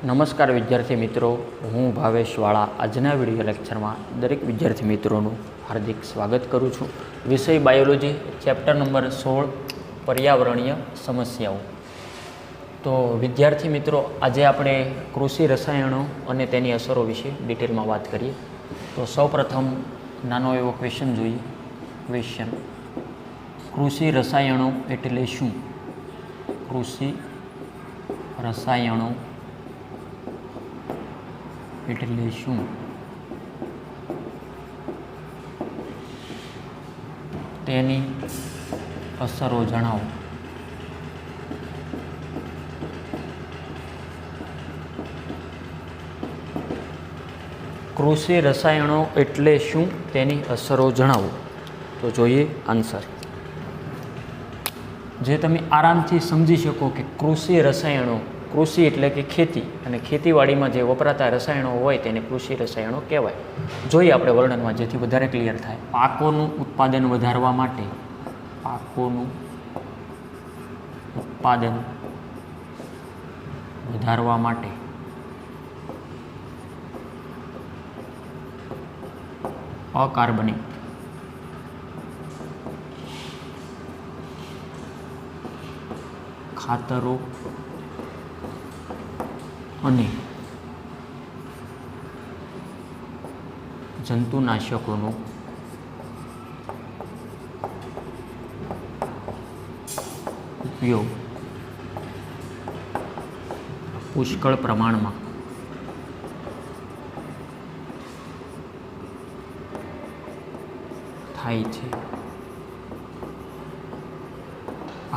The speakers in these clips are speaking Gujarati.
નમસ્કાર વિદ્યાર્થી મિત્રો, હું ભાવેશ વાળા આજના વિડીયો લેક્ચરમાં દરેક વિદ્યાર્થી મિત્રોનું હાર્દિક સ્વાગત કરું છું. વિષય બાયોલોજી, ચેપ્ટર નંબર 16 પર્યાવરણીય સમસ્યાઓ. તો વિદ્યાર્થી મિત્રો, આજે આપણે કૃષિ રસાયણો અને તેની અસરો વિશે ડિટેલમાં વાત કરીએ. તો સૌપ્રથમ નાનો એવો ક્વેશ્ચન જોઈએ. ક્વેશ્ચન: કૃષિ રસાયણો એટલે શું? કૃષિ રસાયણો એટલે શું? તેની અસરો જણાવો. કૃષિ રસાયણો એટલે શું? તેની અસરો જણાવો. તો જોઈએ આન્સર. જે તમે આરામથી સમજી શકો કે કૃષિ રસાયણો, કૃષિ એટલે કે ખેતી, અને ખેતીવાડીમાં જે વપરાતા રસાયણો હોય તેને કૃષિ રસાયણો કહેવાય. જોઈએ આપણે વર્ણનમાં, જેથી વધારે ક્લિયર થાય. પાકોનું ઉત્પાદન વધારવા માટે, પાકોનું ઉત્પાદન વધારવા માટે અકાર્બનિક ખાતરો અને જંતુનાશકોનો ઉપયોગ પુષ્કળ પ્રમાણમાં થાય છે.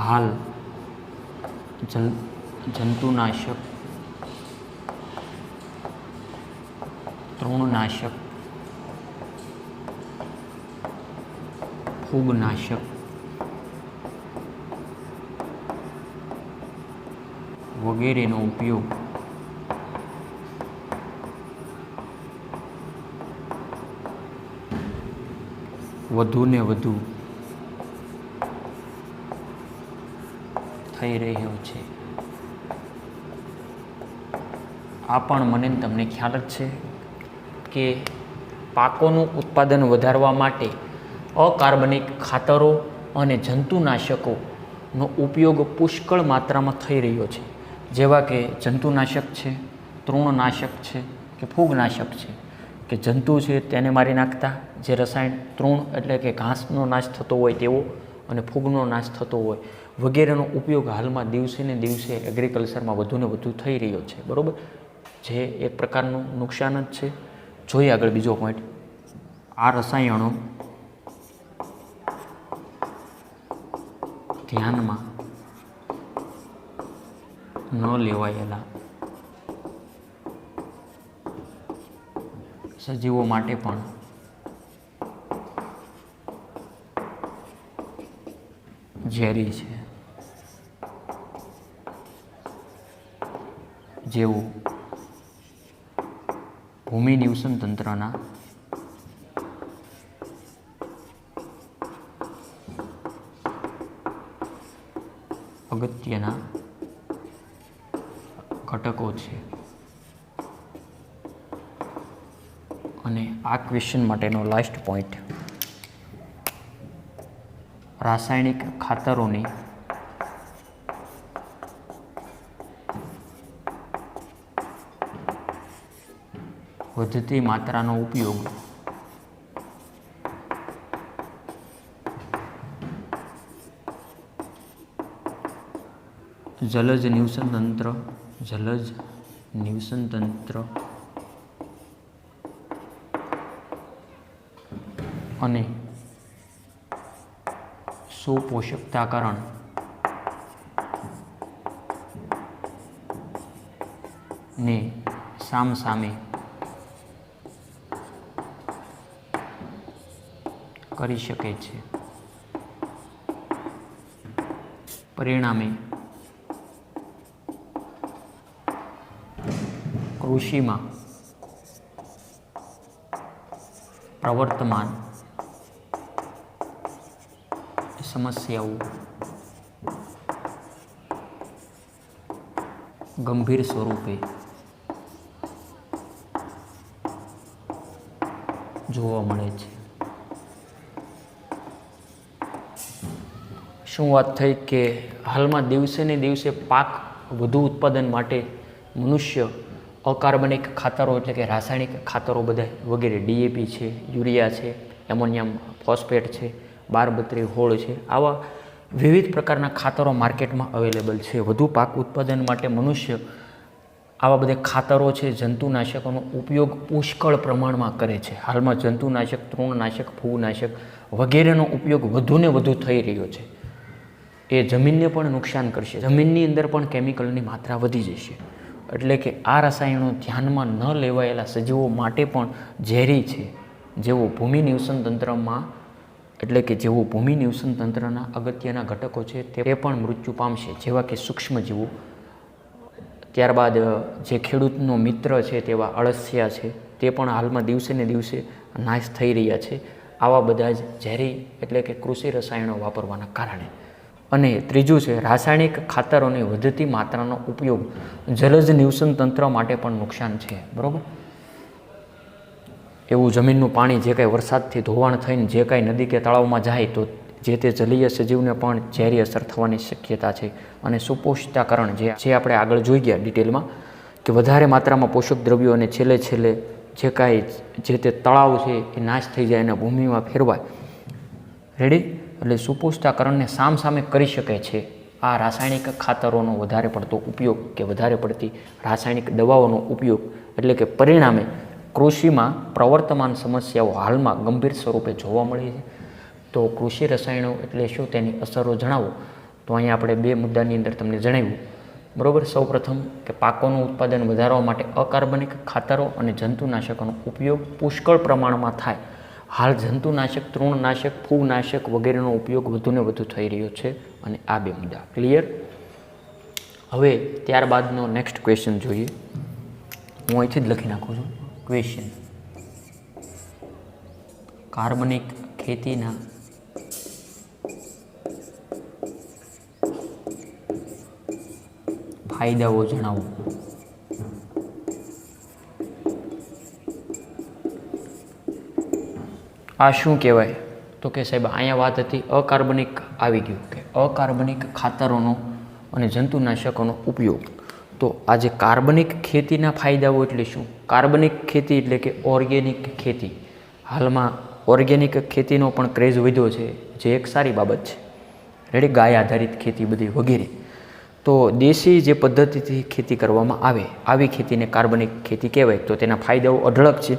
હાલ જંતુનાશક, તૃણનાશક, ફૂગનાશક વગેરેનો ઉપયોગ વધુને વધુ થઈ રહ્યો છે. આ પણ મને તમને ખ્યાલ જ છે કે પાકોનું ઉત્પાદન વધારવા માટે અકાર્બનિક ખાતરો અને જંતુનાશકોનો ઉપયોગ પુષ્કળ માત્રામાં થઈ રહ્યો છે. જેવા કે જંતુનાશક છે, તૃણનાશક છે કે ફૂગનાશક છે, કે જંતુ છે તેને મારી નાખતા જે રસાયણ, તૃણ એટલે કે ઘાસનો નાશ થતો હોય તેવો, અને ફૂગનો નાશ થતો હોય વગેરેનો ઉપયોગ હાલમાં દિવસે ને દિવસે એગ્રીકલ્ચરમાં વધુને વધુ થઈ રહ્યો છે. બરાબર, જે એક પ્રકારનું નુકસાન જ છે. જોઈએ આગળ બીજો પોઈન્ટ. આ રસાયણો ધ્યાનમાં ન લેવાયેલા સજીવો માટે પણ ઝેરી છે. જેવું ભૂમિ નિવસન તંત્રના અગત્યના ઘટકો છે. અને આ ક્વેશ્ચન માટેનો લાસ્ટ પોઈન્ટ: રાસાયણિક ખાતરોની વધતી માત્રાનો ઉપયોગ જલજ નિવસન તંત્ર અને સુપોષકતાકરણ ને સામસામે કરી શકે છે. પરિણામે કૃષિમાં પ્રવર્તમાન સમસ્યાઓ ગંભીર સ્વરૂપે જોવા મળે છે. શું વાત થઈ કે હાલમાં દિવસે ને દિવસે પાક વધુ ઉત્પાદન માટે મનુષ્ય અકાર્બનિક ખાતરો એટલે કે રાસાયણિક ખાતરો બધા વગેરે DAP છે, યુરિયા છે, એમોનિયમ ફોસ્ફેટ છે, 12-32 હોળ છે, આવા વિવિધ પ્રકારના ખાતરો માર્કેટમાં અવેલેબલ છે. વધુ પાક ઉત્પાદન માટે મનુષ્ય આવા બધા ખાતરો છે, જંતુનાશકોનો ઉપયોગ પુષ્કળ પ્રમાણમાં કરે છે. હાલમાં જંતુનાશક, તૃણનાશક, ફૂગનાશક વગેરેનો ઉપયોગ વધુને વધુ થઈ રહ્યો છે. એ જમીનને પણ નુકસાન કરશે, જમીનની અંદર પણ કેમિકલની માત્રા વધી જશે. એટલે કે આ રસાયણો ધ્યાનમાં ન લેવાયેલા સજીવો માટે પણ ઝેરી છે. જેઓ ભૂમિ નિવસન તંત્રમાં એટલે કે જેઓ ભૂમિ નિવસન તંત્રના અગત્યના ઘટકો છે તે પણ મૃત્યુ પામશે, જેવા કે સૂક્ષ્મજીવો. ત્યારબાદ જે ખેડૂતનો મિત્ર છે તેવા અળસિયા છે, તે પણ હાલમાં દિવસે ને દિવસે નાશ થઈ રહ્યા છે. આવા બધા જ ઝેરી એટલે કે કૃષિ રસાયણો વાપરવાના કારણે. અને ત્રીજું છે રાસાયણિક ખાતરોની વધતી માત્રાનો ઉપયોગ જલજ નિવસન તંત્ર માટે પણ નુકસાન છે. બરાબર, એવું જમીનનું પાણી જે કાંઈ વરસાદથી ધોવાણ થઈને જે કાંઈ નદી કે તળાવમાં જાય તો જે તે જલીય સજીવને પણ ઝેરી અસર થવાની શક્યતા છે. અને સુપોષિતાકરણ જે આપણે આગળ જોઈ ગયા ડિટેલમાં કે વધારે માત્રામાં પોષક દ્રવ્યો અને છેલ્લે જે કાંઈ જે તે તળાવ છે એ નાશ થઈ જાય અને ભૂમિમાં ફેરવાય. રેડી? એટલે સુપોષિતાકરણને સામસામે કરી શકે છે આ રાસાયણિક ખાતરોનો વધારે પડતો ઉપયોગ કે વધારે પડતી રાસાયણિક દવાઓનો ઉપયોગ. એટલે કે પરિણામે કૃષિમાં પ્રવર્તમાન સમસ્યાઓ હાલમાં ગંભીર સ્વરૂપે જોવા મળી છે. તો કૃષિ રસાયણો એટલે શું, તેની અસરો જણાવો તો અહીંયા આપણે 2 મુદ્દાની અંદર તમને જણાવ્યું. બરાબર, સૌપ્રથમ કે પાકોનું ઉત્પાદન વધારવા માટે અકાર્બનિક ખાતરો અને જંતુનાશકોનો ઉપયોગ પુષ્કળ પ્રમાણમાં થાય. હાલ જંતુનાશક, તૃણનાશક, ફૂગનાશક વગેરેનો ઉપયોગ વધુને વધુ થઈ રહ્યો છે. અને આ 2 મુદ્દા ક્લિયર. હવે ત્યારબાદનો નેક્સ્ટ ક્વેશ્ચન જોઈએ. હું અહીંથી જ લખી નાખું છું ક્વેશ્ચન. કાર્બનિક ખેતીના ફાયદાઓ જણાવો. આ શું કહેવાય તો કે સાહેબ અહીંયા વાત હતી અકાર્બનિક આવી ગયું કે અકાર્બનિક ખાતરોનો અને જંતુનાશકોનો ઉપયોગ. તો આજે કાર્બનિક ખેતીના ફાયદાઓ એટલે શું? કાર્બનિક ખેતી એટલે કે ઓર્ગેનિક ખેતી. હાલમાં ઓર્ગેનિક ખેતીનો પણ ક્રેઝ વધ્યો છે, જે એક સારી બાબત છે. રેડી? ગાય આધારિત ખેતી બધી વગેરે. તો દેશી જે પદ્ધતિથી ખેતી કરવામાં આવે આવી ખેતીને કાર્બનિક ખેતી કહેવાય. તો તેના ફાયદાઓ અઢળક છે.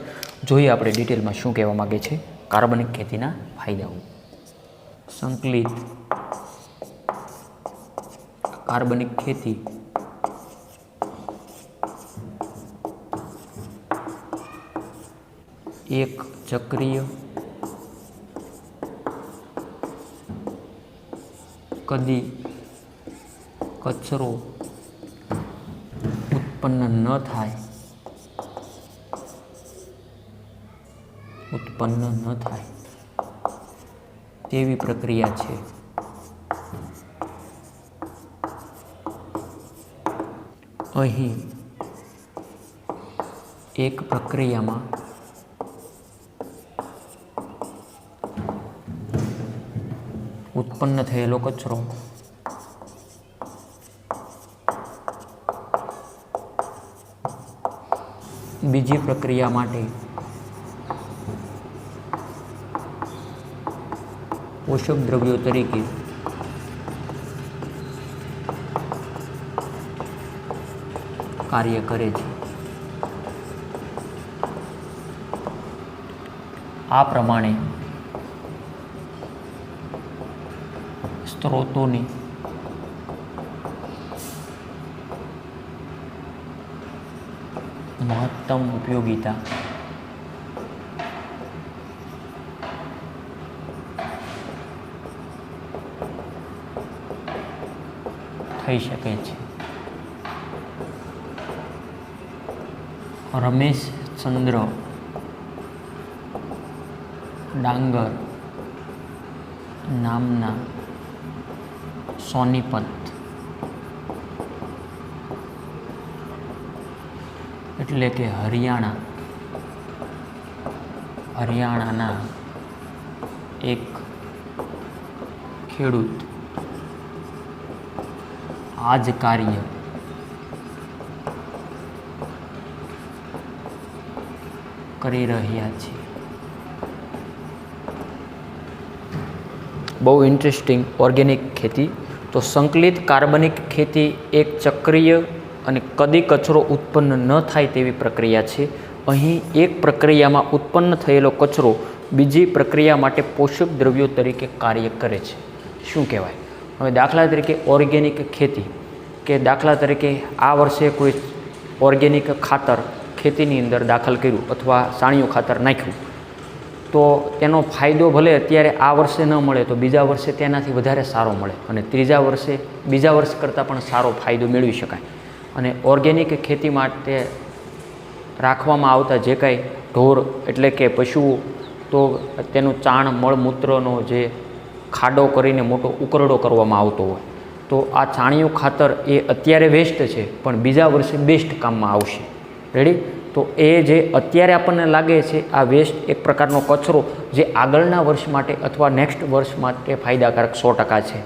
જોઈએ આપણે ડિટેલમાં શું કહેવા માગે છે કાર્બનિક ખેતીના ફાયદાઓ. સંકલિત કાર્બનિક ખેતી એક ચક્રીય કદી કચરો ઉત્પન્ન ન થાય તેવી પ્રક્રિયા છે. અહીં એક પ્રક્રિયામાં ઉત્પન્ન થયેલો કચરો બીજી પ્રક્રિયા માટે પોષક દ્રવ્યો તરીકે કાર્ય કરે છે. આ પ્રમાણે સ્ત્રોતોની મહત્તમ ઉપયોગિતા થઈ શકે છે. રમેશચંદ્ર ડાંગર નામના સોનીપત એટલે કે હરિયાણાના એક ખેડૂત આ જ કાર્ય કરી રહ્યા છે. બહુ ઇન્ટરેસ્ટિંગ ઓર્ગેનિક ખેતી. તો સંકલિત કાર્બનિક ખેતી એક ચક્રીય અને કદી કચરો ઉત્પન્ન ન થાય તેવી પ્રક્રિયા છે. અહીં એક પ્રક્રિયામાં ઉત્પન્ન થયેલો કચરો બીજી પ્રક્રિયા માટે પોષક દ્રવ્યો તરીકે કાર્ય કરે છે. શું કહેવાય? હવે દાખલા તરીકે ઓર્ગેનિક ખેતી, કે દાખલા તરીકે આ વર્ષે કોઈ ઓર્ગેનિક ખાતર ખેતીની અંદર દાખલ કર્યું અથવા સાણિયું ખાતર નાખ્યું, તો તેનો ફાયદો ભલે અત્યારે આ વર્ષે ન મળે તો બીજા વર્ષે તેનાથી વધારે સારો મળે, અને ત્રીજા વર્ષે બીજા વર્ષ કરતાં પણ સારો ફાયદો મેળવી શકાય. અને ઓર્ગેનિક ખેતી માટે રાખવામાં આવતા જે કાંઈ ઢોર એટલે કે પશુઓ, તો તેનું ચાણ મળમૂત્રનો જે ખાડો કરીને મોટો ઉકરડો કરવામાં આવતો હોય, તો આ છાણિયું ખાતર એ અત્યારે વેસ્ટ છે પણ બીજા વર્ષે બેસ્ટ કામમાં આવશે. રેડી? તો એ જે અત્યારે આપણને લાગે છે આ વેસ્ટ એક પ્રકારનો કચરો જે આગળના વર્ષ માટે અથવા નેક્સ્ટ વર્ષ માટે ફાયદાકારક 100% છે.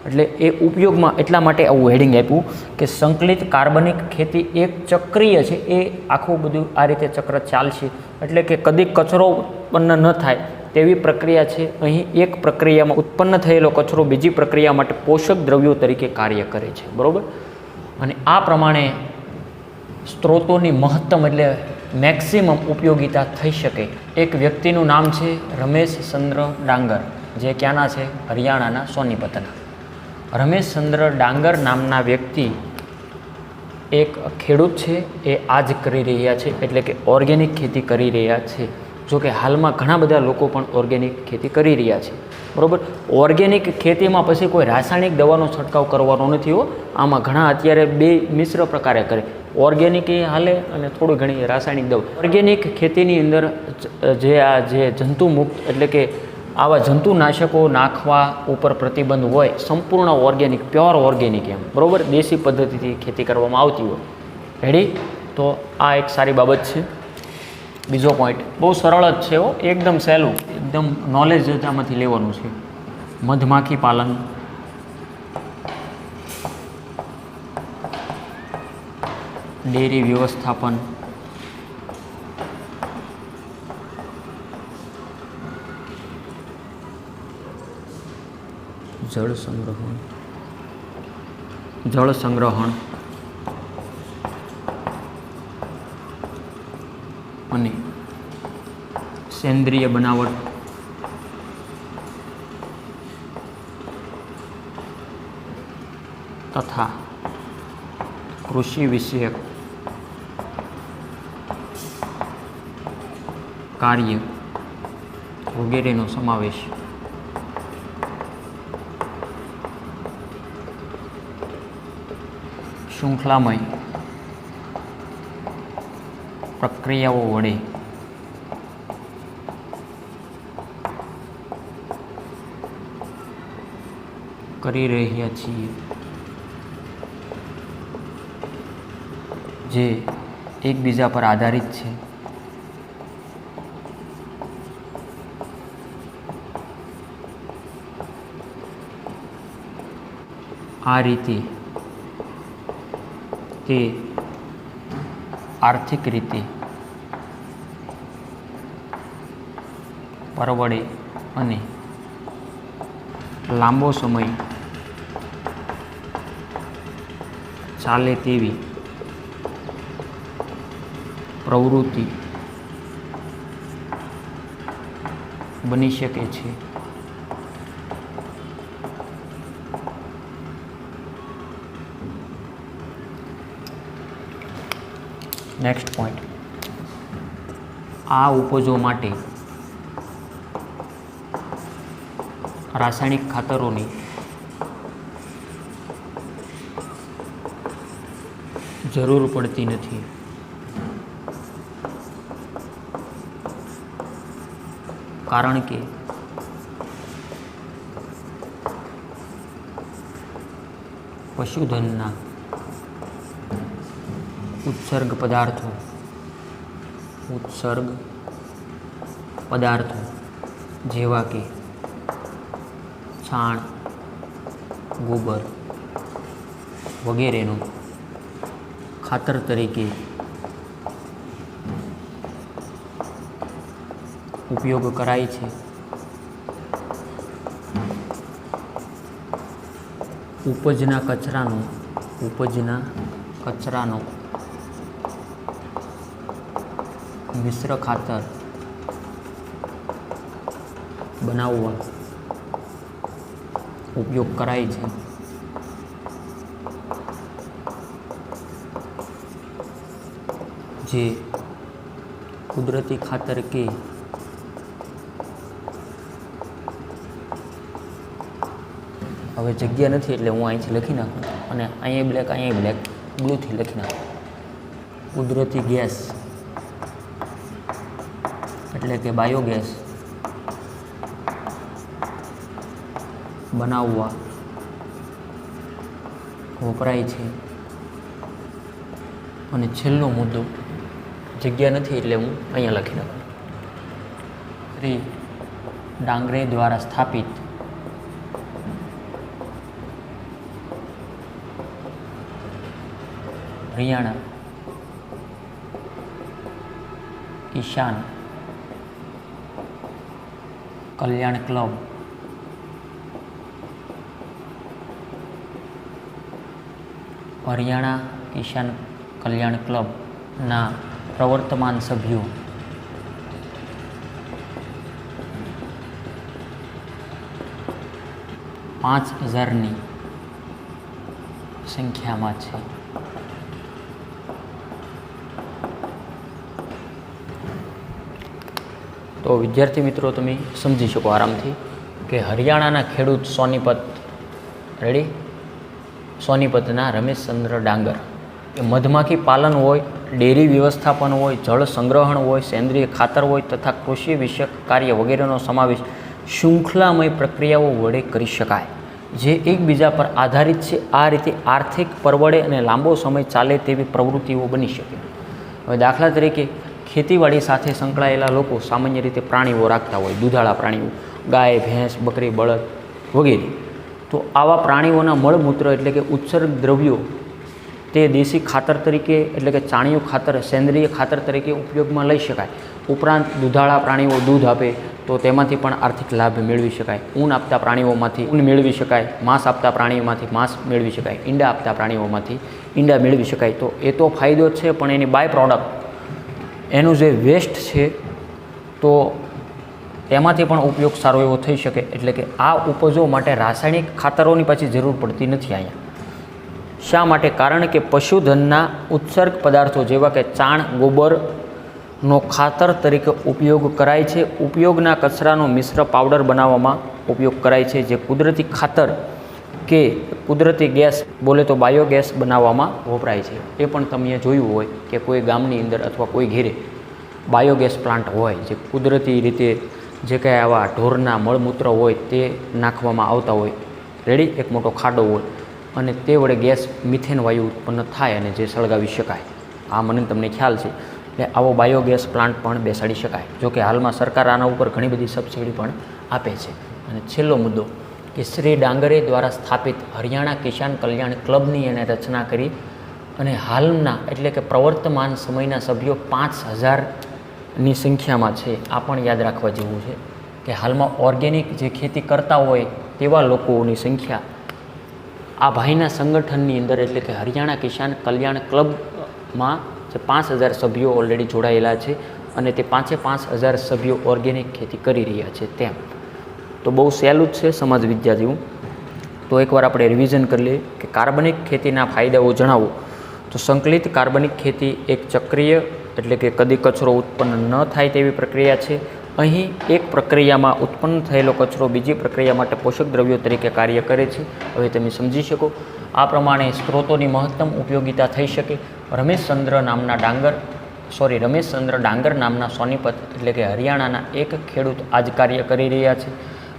એટલે એ ઉપયોગમાં એટલા માટે આવું હેડિંગ આપ્યું કે સંકલિત કાર્બનિક ખેતી એક ચક્રીય છે. એ આખું બધું આ રીતે ચક્ર ચાલશે, એટલે કે કદી કચરો ઉત્પન્ન ન થાય તેવી પ્રક્રિયા છે. અહીં એક પ્રક્રિયામાં ઉત્પન્ન થયેલો કચરો બીજી પ્રક્રિયા માટે પોષક દ્રવ્યો તરીકે કાર્ય કરે છે. બરાબર? અને આ પ્રમાણે સ્ત્રોતોની મહત્તમ એટલે મેક્સિમમ ઉપયોગિતા થઈ શકે. એક વ્યક્તિનું નામ છે રમેશચંદ્ર ડાંગર, જે ક્યાંના છે? હરિયાણાના સોનીપતના. રમેશચંદ્ર ડાંગર નામના વ્યક્તિ એક ખેડૂત છે. એ આ જ કરી રહ્યા છે, એટલે કે ઓર્ગેનિક ખેતી કરી રહ્યા છે. જો કે હાલમાં ઘણા બધા લોકો પણ ઓર્ગેનિક ખેતી કરી રહ્યા છે. બરાબર? ઓર્ગેનિક ખેતીમાં પછી કોઈ રાસાયણિક દવાનો છંટકાવ કરવાનો નથી હો. આમાં ઘણા અત્યારે બે મિશ્ર પ્રકારે કરે, ઓર્ગેનિક એ હાલે અને થોડી ઘણી રાસાયણિક દવા. ઓર્ગેનિક ખેતીની અંદર જે જંતુમુક્ત એટલે કે આવા જંતુનાશકો નાખવા ઉપર પ્રતિબંધ હોય, સંપૂર્ણ ઓર્ગેનિક, પ્યોર ઓર્ગેનિક એમ. બરાબર? દેશી પદ્ધતિથી ખેતી કરવામાં આવતી હોય. રેડી? તો આ એક સારી બાબત છે. બીજો પોઈન્ટ બહુ સરળ જ છે હો, એકદમ સહેલું, એકદમ નોલેજ જ આમાંથી લેવાનું છે. મધમાખી પાલન, ડેરી વ્યવસ્થાપન, જળ સંગ્રહણ અને સેન્દ્રિય બનાવટ, તથા કૃષિ વિષયક કાર્ય વગેરેનો સમાવેશ શૃંખલામય પ્રક્રિયાઓ વડે કરી રહ્યા છીએ, જે એકબીજા પર આધારિત છે. આ રીતે તે આર્થિક રીતે પરવડે અને લાંબો સમય ચાલે તેવી પ્રવૃત્તિ બની શકે છે. નેક્સ્ટ પોઈન્ટ, આ ઉપજો માટે રાસાયણિક ખાતરોની જરૂર પડતી નથી. કારણ કે પશુધનના ઉત્સર્ગ પદાર્થો જેવા કે છાણ, ગોબર વગેરેનો ખાતર તરીકે ઉપયોગ કરાય છે. ઉપજના કચરાનો મિશ્ર ખાતર બનાવવા ઉપયોગ કરાય છે. જે કુદરતી ખાતર કે હવે જગ્યા નથી એટલે હું અહીંથી લખી નાખું અને અહીંયા બ્લેક બ્લુથી લખી નાખું. કુદરતી ગેસ એટલે કે બાયોગેસ બનાવવા વપરાય છે. અને છેલ્લો મુદ્દો, જગ્યા નથી એટલે હું અહીંયા લખી નાખું. શ્રી ડાંગરે દ્વારા સ્થાપિત હરિયાણા કિસાન કલ્યાણ ક્લબ હરિયાણા કિસાન કલ્યાણ ક્લબના પ્રવર્તમાન સભ્યો પાંચ 5,000ની સંખ્યામાં છે. તો વિદ્યાર્થી મિત્રો, તમે સમજી શકો આરામથી કે હરિયાણાના ખેડૂત સોનીપતના રમેશચંદ્ર ડાંગર એ મધમાખી પાલન હોય, ડેરી વ્યવસ્થાપન હોય, જળ સંગ્રહણ હોય, સેન્દ્રિય ખાતર હોય તથા કૃષિ વિષયક કાર્ય વગેરેનો સમાવેશ શૃંખલામય પ્રક્રિયાઓ વડે કરી શકાય, જે એકબીજા પર આધારિત છે. આ રીતે આર્થિક પરવડે અને લાંબો સમય ચાલે તેવી પ્રવૃત્તિઓ બની શકે. હવે દાખલા તરીકે ખેતીવાડી સાથે સંકળાયેલા લોકો સામાન્ય રીતે પ્રાણીઓ રાખતા હોય, દૂધાળા પ્રાણીઓ, ગાય, ભેંસ, બકરી, બળદ વગેરે. તો આવા પ્રાણીઓના મળમૂત્ર એટલે કે ઉત્સર્ગ દ્રવ્યો તે દેશી ખાતર તરીકે એટલે કે ચાણિયું ખાતર, સેન્દ્રિય ખાતર તરીકે ઉપયોગમાં લઈ શકાય. ઉપરાંત દૂધાળા પ્રાણીઓ દૂધ આપે તો તેમાંથી પણ આર્થિક લાભ મેળવી શકાય. ઊન આપતા પ્રાણીઓમાંથી ઊન મેળવી શકાય, માંસ આપતા પ્રાણીઓમાંથી માંસ મેળવી શકાય, ઈંડા આપતા પ્રાણીઓમાંથી ઈંડા મેળવી શકાય. તો એ તો ફાયદો જ છે, પણ એની બાય પ્રોડક્ટ એનું જે વેસ્ટ છે તો તેમાંથી પણ ઉપયોગ સારો એવો થઈ શકે. એટલે કે આ ઉપજો માટે રાસાયણિક ખાતરોની પાછી જરૂર પડતી નથી અહીંયા. શા માટે? કારણ કે પશુધનના ઉત્સર્ગ પદાર્થો જેવા કે ચાણ, ગોબરનો ખાતર તરીકે ઉપયોગ કરાય છે. ઉપયોગના કચરાનો મિશ્ર પાવડર બનાવવામાં ઉપયોગ કરાય છે, જે કુદરતી ખાતર કે કુદરતી ગેસ બોલે તો બાયોગેસ બનાવવામાં વપરાય છે. એ પણ તમે જોયું હોય કે કોઈ ગામની અંદર અથવા કોઈ ઘેરે બાયોગેસ પ્લાન્ટ હોય, જે કુદરતી રીતે જે કંઈ આવા ઢોરના મળમૂત્ર હોય તે નાખવામાં આવતા હોય. રેડી, એક મોટો ખાડો હોય અને તે વડે ગેસ મિથેન વાયુ ઉત્પન્ન થાય અને જે સળગાવી શકાય. આ મને તમને ખ્યાલ છે. એટલે આવો બાયોગેસ પ્લાન્ટ પણ બેસાડી શકાય. જોકે હાલમાં સરકાર આના ઉપર ઘણી બધી સબસિડી પણ આપે છે. અને છેલ્લો મુદ્દો કે શ્રી ડાંગરે દ્વારા સ્થાપિત હરિયાણા કિસાન કલ્યાણ ક્લબની એને રચના કરી અને હાલના એટલે કે પ્રવર્તમાન સમયના સભ્યો 5,000ની સંખ્યામાં છે. આ પણ યાદ રાખવા જેવું છે કે હાલમાં ઓર્ગેનિક જે ખેતી કરતા હોય તેવા લોકોની સંખ્યા આ ભાઈના સંગઠનની અંદર એટલે કે હરિયાણા કિસાન કલ્યાણ ક્લબમાં જે 5,000 સભ્યો ઓલરેડી જોડાયેલા છે અને તે 5,000 સભ્યો ઓર્ગેનિક ખેતી કરી રહ્યા છે. તેમ તો બહુ સહેલું જ છે, સમાજ વિદ્યા જેવું. તો એકવાર આપણે રિવિઝન કરી લઈએ કે કાર્બનિક ખેતીના ફાયદાઓ જણાવો. તો સંકલિત કાર્બનિક ખેતી એક ચક્રીય એટલે કે કદી કચરો ઉત્પન્ન ન થાય તેવી પ્રક્રિયા છે. અહીં એક પ્રક્રિયામાં ઉત્પન્ન થયેલો કચરો બીજી પ્રક્રિયા માટે પોષક દ્રવ્યો તરીકે કાર્ય કરે છે. હવે તમે સમજી શકો આ પ્રમાણે સ્ત્રોતોની મહત્તમ ઉપયોગિતા થઈ શકે. રમેશચંદ્ર ડાંગર નામના સોનીપત એટલે કે હરિયાણાના એક ખેડૂત આજ કાર્ય કરી રહ્યા છે.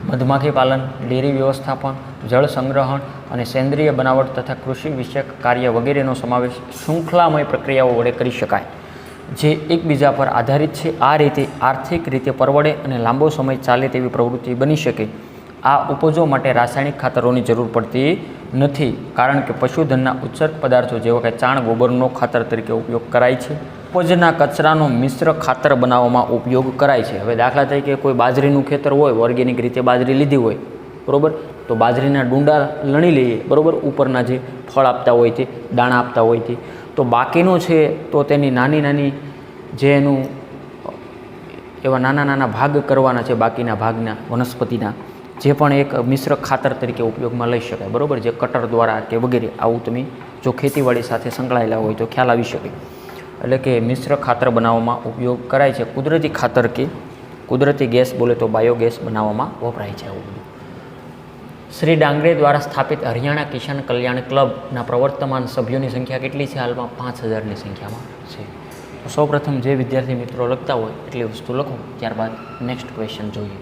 મધમાખી પાલન, ડેરી વ્યવસ્થાપન, જળ સંગ્રહણ અને સેન્દ્રિય બનાવટ તથા કૃષિ વિષયક કાર્ય વગેરેનો સમાવેશ શૃંખલામય પ્રક્રિયાઓ વડે કરી શકાય. જે એકબીજા પર આધારિત છે. આ રીતે આર્થિક રીતે પરવડે અને લાંબો સમય ચાલે તેવી પ્રવૃત્તિ બની શકે. આ ઉપજો માટે રાસાયણિક ખાતરોની જરૂર પડતી નથી, કારણ કે પશુધનના ઉત્સર્ગ પદાર્થો જેવા કે ચાણ, ગોબરનો ખાતર તરીકે ઉપયોગ કરાય છે. ઉપજના કચરાનો મિશ્ર ખાતર બનાવવામાં ઉપયોગ કરાય છે. હવે દાખલા તરીકે કોઈ બાજરીનું ખેતર હોય, ઓર્ગેનિક રીતે બાજરી લીધી હોય, બરાબર, તો બાજરીના ડુંડા લણી લઈએ, બરાબર, ઉપરના જે ફળ આપતા હોય તે, દાણા આપતા હોય તે, તો બાકીનું છે તો તેની નાની નાની જે એનું એવા નાના નાના ભાગ કરવાના છે, બાકીના ભાગના વનસ્પતિના, જે પણ એક મિશ્ર ખાતર તરીકે ઉપયોગમાં લઈ શકાય, બરાબર, જે કટર દ્વારા કે વગેરે. આવું તમે જો ખેતીવાડી સાથે સંકળાયેલા હોય તો ખ્યાલ આવી શકે. એટલે કે મિશ્ર ખાતર બનાવવામાં ઉપયોગ કરાય છે. કુદરતી ખાતર કે કુદરતી ગેસ બોલે તો બાયોગેસ બનાવવામાં વપરાય છે. આવું બધું. શ્રી ડાંગરે દ્વારા સ્થાપિત હરિયાણા કિસાન કલ્યાણ ક્લબના પ્રવર્તમાન સભ્યોની સંખ્યા કેટલી છે? હાલમાં 5000ની સંખ્યામાં છે. તો સૌપ્રથમ જે વિદ્યાર્થી મિત્રો લખતા હોય એટલી વસ્તુ લખો, ત્યારબાદ નેક્સ્ટ ક્વેશ્ચન જોઈએ.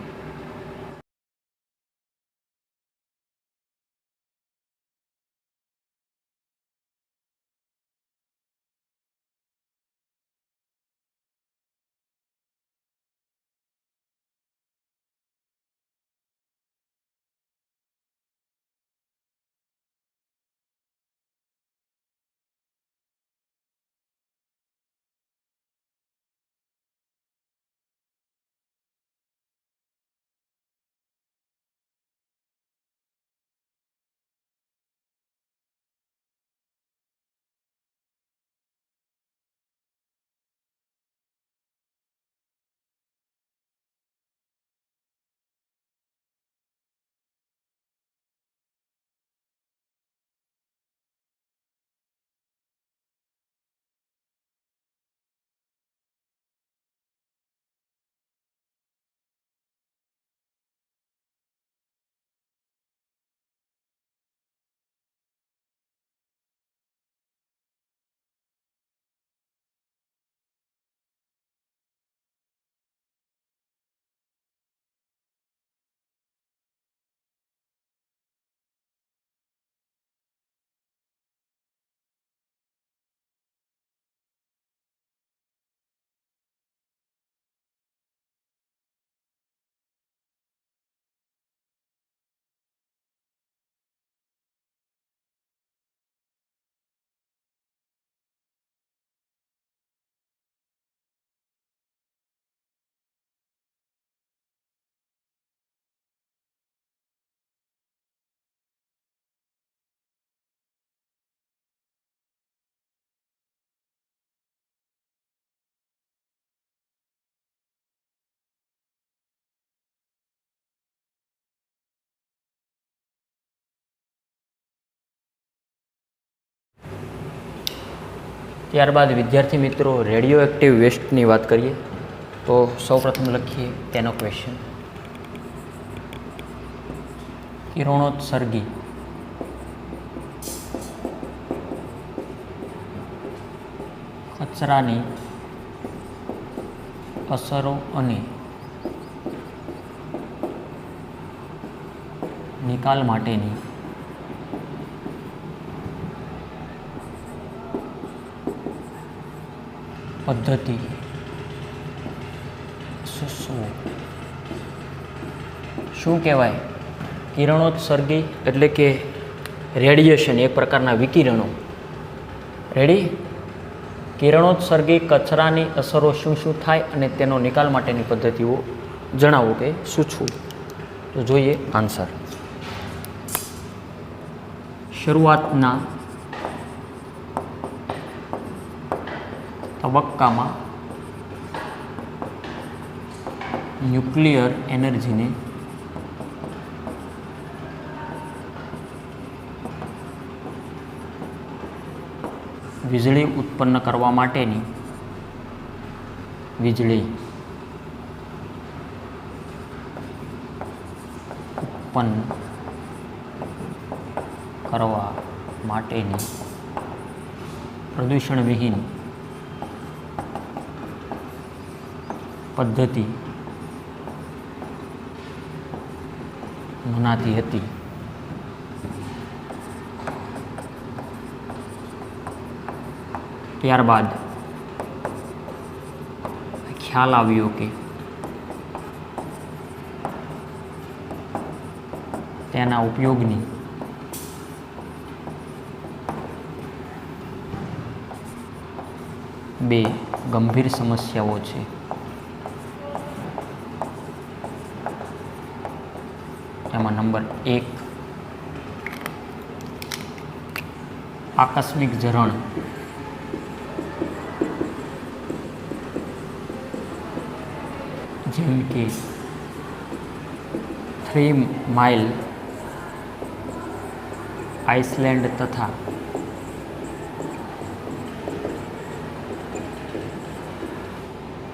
ત્યારબાદ વિદ્યાર્થી મિત્રો રેડિયો એક્ટિવ વેસ્ટની વાત કરીએ તો સૌપ્રથમ લખીએ તેનો ક્વેશ્ચન. કિરણોત્સર્ગી કચરાની અસરો અને નિકાલ માટેની પદ્ધતિ શું કહેવાય? કિરણોત્સર્ગી એટલે કે રેડિયેશન, એક પ્રકારના વિકિરણો. રેડી? કિરણોત્સર્ગી કચરાની અસરો શું શું થાય અને તેનો નિકાલ માટેની પદ્ધતિઓ જણાવો કે સૂચવું. તો જોઈએ આન્સર. શરૂઆતના તબક્કામાં ન્યુક્લિયર એનર્જીને વીજળી ઉત્પન્ન કરવા માટેની પ્રદૂષણવિહીન પદ્ધતિ મનાતી હતી. ત્યારબાદ ખ્યાલ આવ્યો કે તેના ઉપયોગની બે ગંભીર સમસ્યાઓ છે. એમાં નંબર 1, આકસ્મિક ઝરણ જેમ કે 3 માઇલ આઇસલેન્ડ તથા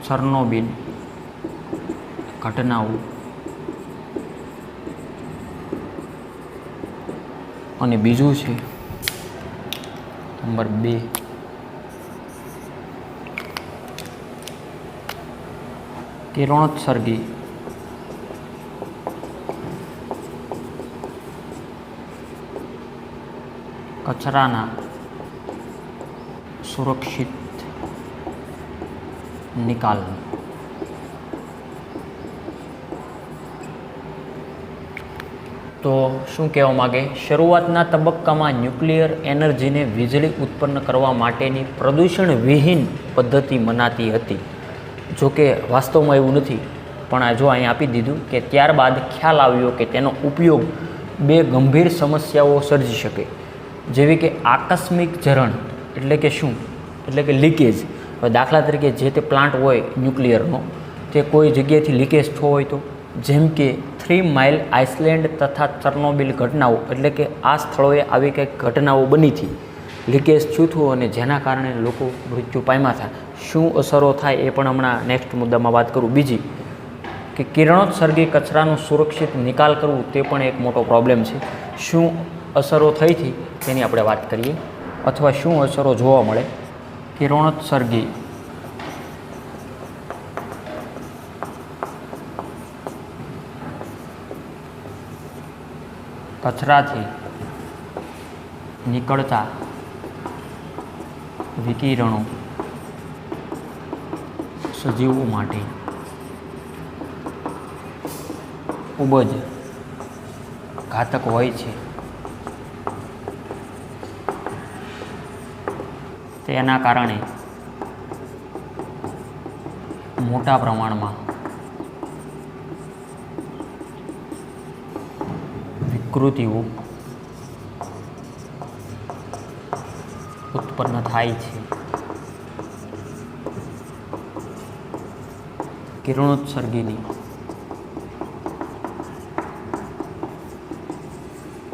ચર્નોબિલ ઘટનાઓ અને બીજું છે નંબર 2, કિરણોત્સર્ગી કચરાના સુરક્ષિત નિકાલ. તો શું કહેવા માગે, શરૂઆતના તબક્કામાં ન્યુક્લિયર એનર્જીને વીજળી ઉત્પન્ન કરવા માટેની પ્રદૂષણ વિહીન પદ્ધતિ મનાતી હતી. જોકે વાસ્તવમાં એવું નથી, પણ આ જો અહીં આપી દીધું કે ત્યારબાદ ખ્યાલ આવ્યો કે તેનો ઉપયોગ બે ગંભીર સમસ્યાઓ સર્જી શકે, જેવી કે આકસ્મિક ઝરણ એટલે કે શું, એટલે કે લીકેજ. હવે દાખલા તરીકે જે તે પ્લાન્ટ હોય ન્યુક્લિયરનો, તે કોઈ જગ્યાએથી લીકેજ થયો હોય તો, જેમ કે 3 માઇલ આઇસલેન્ડ તથા ચર્નોબિલ ઘટનાઓ, એટલે કે આ સ્થળોએ આવી કંઈક ઘટનાઓ બની હતી, લીકેજ થયું હતું અને જેના કારણે લોકો મૃત્યુ પામ્યા હતા. શું અસરો થાય એ પણ હમણાં નેક્સ્ટ મુદ્દામાં વાત કરું. બીજી કે કિરણોત્સર્ગી કચરાનું સુરક્ષિત નિકાલ કરવું તે પણ એક મોટો પ્રોબ્લેમ છે. શું અસરો થઈ હતી તેની આપણે વાત કરીએ, અથવા શું અસરો જોવા મળે. કિરણોત્સર્ગી કચરાથી નીકળતા વિકિરણો સજીવો માટે ખૂબ જ ઘાતક હોય છે. તેના કારણે મોટા પ્રમાણમાં વિકૃતિઓ ઉત્પન્ન થાય છે. કિરણોત્સર્ગીની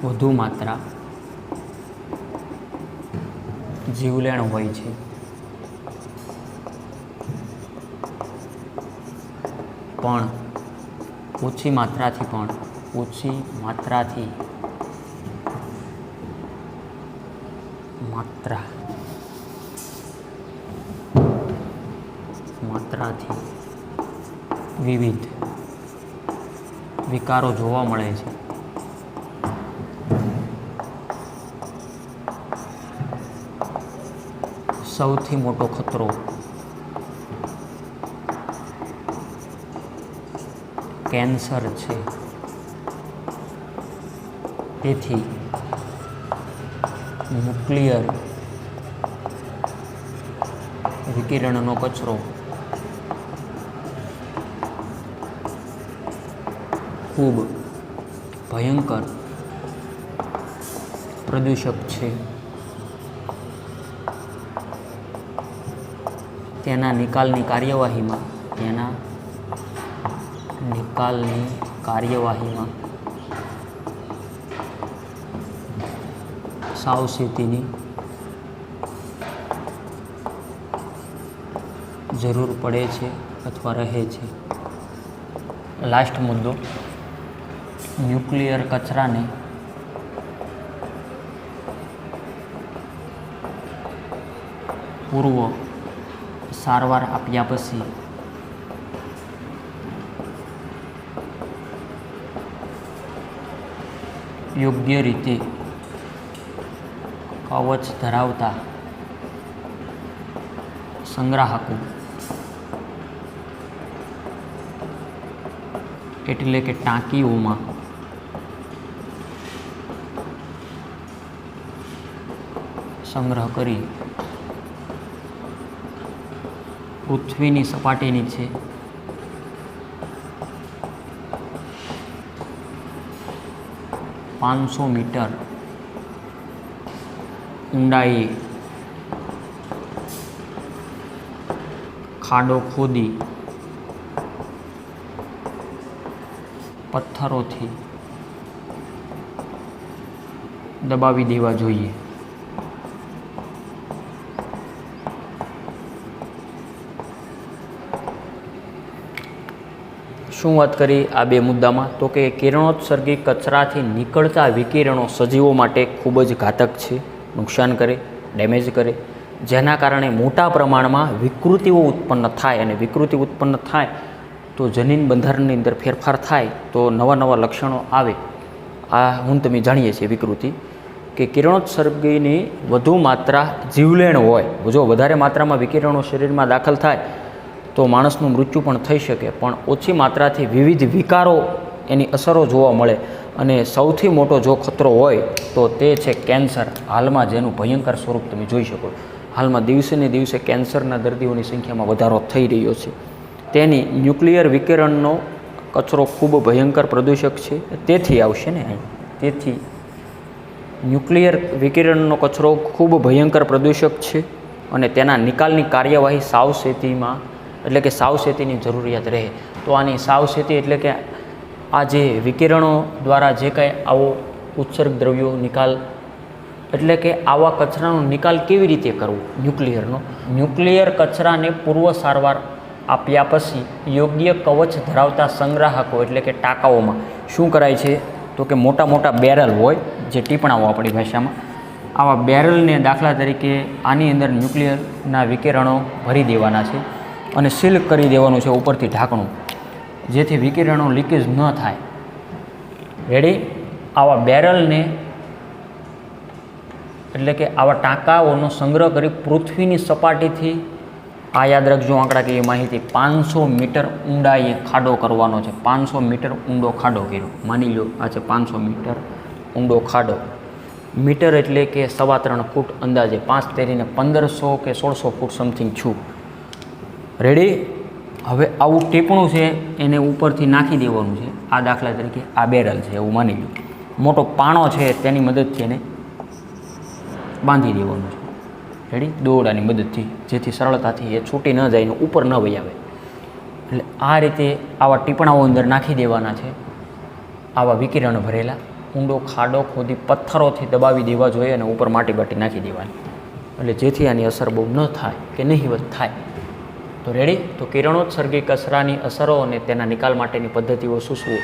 વધુ માત્રા જીવલેણ હોય છે. પણ ઓછી માત્રાથી વિવિધ વિકારો જોવા મળે છે. સૌથી મોટો ખતરો કેન્સર છે. તેથી ન્યુક્લિયર વિકિરણનો કચરો ખૂબ ભયંકર પ્રદૂષક છે. તેના નિકાલની કાર્યવાહીમાં સાવચેતીની જરૂર પડે છે અથવા રહે છે. લાસ્ટ મુદ્દો, ન્યુક્લિયર કચરાને પૂર્વ સારવાર આપ્યા પછી યોગ્ય રીતે કવચ ધરાવતા સંગ્રાહકો એટલે કે ટાંકીઓમાં સંગ્રહ કરી પૃથ્વીની સપાટી નીચે ₹500 મીટર ઊંડાઈએ ખાડો ખોદી પથ્થરોથી દબાવી દેવા જોઈએ. શું વાત કરી આ બે મુદ્દામાં? તો કે કિરણોત્સર્ગી કચરાથી નીકળતા વિકિરણો સજીવો માટે ખૂબ જ ઘાતક છે, નુકસાન કરે, ડેમેજ કરે, જેના કારણે મોટા પ્રમાણમાં વિકૃતિઓ ઉત્પન્ન થાય, અને વિકૃતિ ઉત્પન્ન થાય તો જનીન બંધારણની અંદર ફેરફાર થાય તો નવા નવા લક્ષણો આવે. આ હું તમે જાણીએ છીએ વિકૃતિ કે કિરણોત્સર્ગીની વધુ માત્રા જીવલેણ હોય. જો વધારે માત્રામાં વિકિરણો શરીરમાં દાખલ થાય તો માણસનું મૃત્યુ પણ થઈ શકે, પણ ઓછી માત્રાથી વિવિધ વિકારો એની અસરો જોવા મળે. અને સૌથી મોટો જો ખતરો હોય તો તે છે કેન્સર. હાલમાં જેનું ભયંકર સ્વરૂપ તમે જોઈ શકો. હાલમાં દિવસે ને દિવસે કેન્સરના દર્દીઓની સંખ્યામાં વધારો થઈ રહ્યો છે. તેની ન્યુક્લિયર વિકિરણનો કચરો ખૂબ ભયંકર પ્રદૂષક છે. તેથી આવશે ને અહીં, તેથી ન્યુક્લિયર વિકિરણનો કચરો ખૂબ ભયંકર પ્રદૂષક છે અને તેના નિકાલની કાર્યવાહી સાવચેતીમાં, એટલે કે સાવચેતીની જરૂરિયાત રહે. તો આની સાવચેતી એટલે કે આ જે વિકિરણો દ્વારા જે કાંઈ આવો ઉત્સર્ગ દ્રવ્યો નિકાલ, એટલે કે આવા કચરાનો નિકાલ કેવી રીતે કરવો ન્યુક્લિયર કચરાને પૂર્વ સારવાર આપ્યા પછી યોગ્ય કવચ ધરાવતા સંગ્રાહકો એટલે કે ટાંકાઓમાં શું કરાય છે? તો કે મોટા મોટા બેરલ હોય, જે ટીપણાઓ આપણી ભાષામાં, આવા બેરલને દાખલા તરીકે આની અંદર ન્યુક્લિયરના વિકિરણો ભરી દેવાના છે અને સીલ કરી દેવાનું છે ઉપરથી ઢાંકણું, જેથી વિકિરણો લીકેજ ન થાય. રેડી? આવા બેરલને એટલે કે આવા ટાંકાઓનો સંગ્રહ કરી પૃથ્વીની સપાટીથી, આ યાદ રાખજો આંકડાકીય માહિતી, 500 મીટર ઊંડાઈએ ખાડો કરવાનો છે. 500 મીટર ઊંડો ખાડો કર્યો, માની લો આ છે 500 મીટર ઊંડો ખાડો. મીટર એટલે કે 3.25 ફૂટ અંદાજે, 5 તેરીને 1500 કે 1600 ફૂટ સમથિંગ છું. રેડી? હવે આવું ટીપણું છે એને ઉપરથી નાખી દેવાનું છે. આ દાખલા તરીકે આ બેરલ છે એવું માની લો. મોટો પાણો છે તેની મદદથી એને બાંધી દેવાનું છે. રેડી? દોરડાની મદદથી, જેથી સરળતાથી એ છૂટી ન જાય ને ઉપર ન વહી આવે. એટલે આ રીતે આવા ટીપણાઓ અંદર નાખી દેવાના છે, આવા વિકિરણ ભરેલા. ઊંડો ખાડો ખોદી પથ્થરોથી દબાવી દેવા જોઈએ અને ઉપર માટી બાટી નાખી દેવાની, એટલે જેથી આની અસર બહુ ન થાય કે નહીવત થાય. તો રેડી? તો કિરણોત્સર્ગી કચરાની અસરો અને તેના નિકાલ માટેની પદ્ધતિઓ સૂચવો.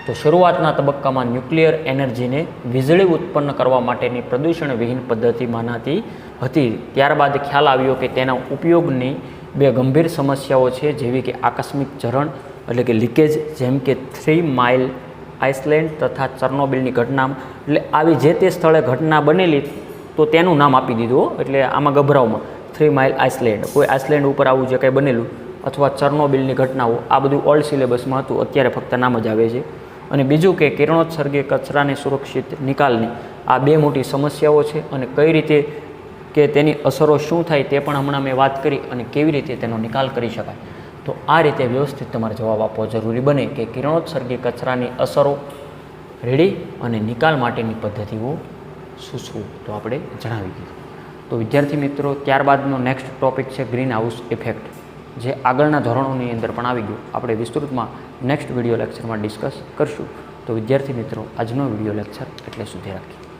તો શરૂઆતના તબક્કામાં ન્યુક્લિયર એનર્જીને વીજળી ઉત્પન્ન કરવા માટેની પ્રદૂષણ વિહીન પદ્ધતિ માનાતી હતી. ત્યારબાદ ખ્યાલ આવ્યો કે તેના ઉપયોગની બે ગંભીર સમસ્યાઓ છે, જેવી કે આકસ્મિક ઝરણ એટલે કે લીકેજ, જેમ કે 3 માઇલ આઇસલેન્ડ તથા ચર્નોબિલની ઘટના. એટલે આવી જે તે સ્થળે ઘટના બનેલી તો તેનું નામ આપી દીધું. એટલે આમાં ગભરાવમાં 3 માઇલ આઇસલેન્ડ, કોઈ આઇસલેન્ડ ઉપર આવું જે કંઈ બનેલું, અથવા ચર્નોબિલની ઘટનાઓ, આ બધું ઓલ્ડ સિલેબસમાં હતું, અત્યારે ફક્ત નામ જ આવે છે. અને બીજું કે કિરણોત્સર્ગી કચરાની સુરક્ષિત નિકાલની આ બે મોટી સમસ્યાઓ છે, અને કઈ રીતે કે તેની અસરો શું થાય તે પણ હમણાં મેં વાત કરી, અને કેવી રીતે તેનો નિકાલ કરી શકાય. તો આ રીતે વ્યવસ્થિત તમારે જવાબ આપવો જરૂરી બને કે કિરણોત્સર્ગી કચરાની અસરો, રેડી, અને નિકાલ માટેની પદ્ધતિઓ શું તો આપણે જણાવી દીધું. તો વિદ્યાર્થી મિત્રો, ત્યારબાદનો નેક્સ્ટ ટોપિક છે ગ્રીન હાઉસ ઇફેક્ટ, જે આગળના ધોરણોની અંદર પણ આવી ગયું. આપણે વિસ્તૃતમાં નેક્સ્ટ વિડીયો લેક્ચરમાં ડિસ્કસ કરશું. તો વિદ્યાર્થી મિત્રો, આજનો વિડીયો લેક્ચર એટલે સુધી રાખીએ.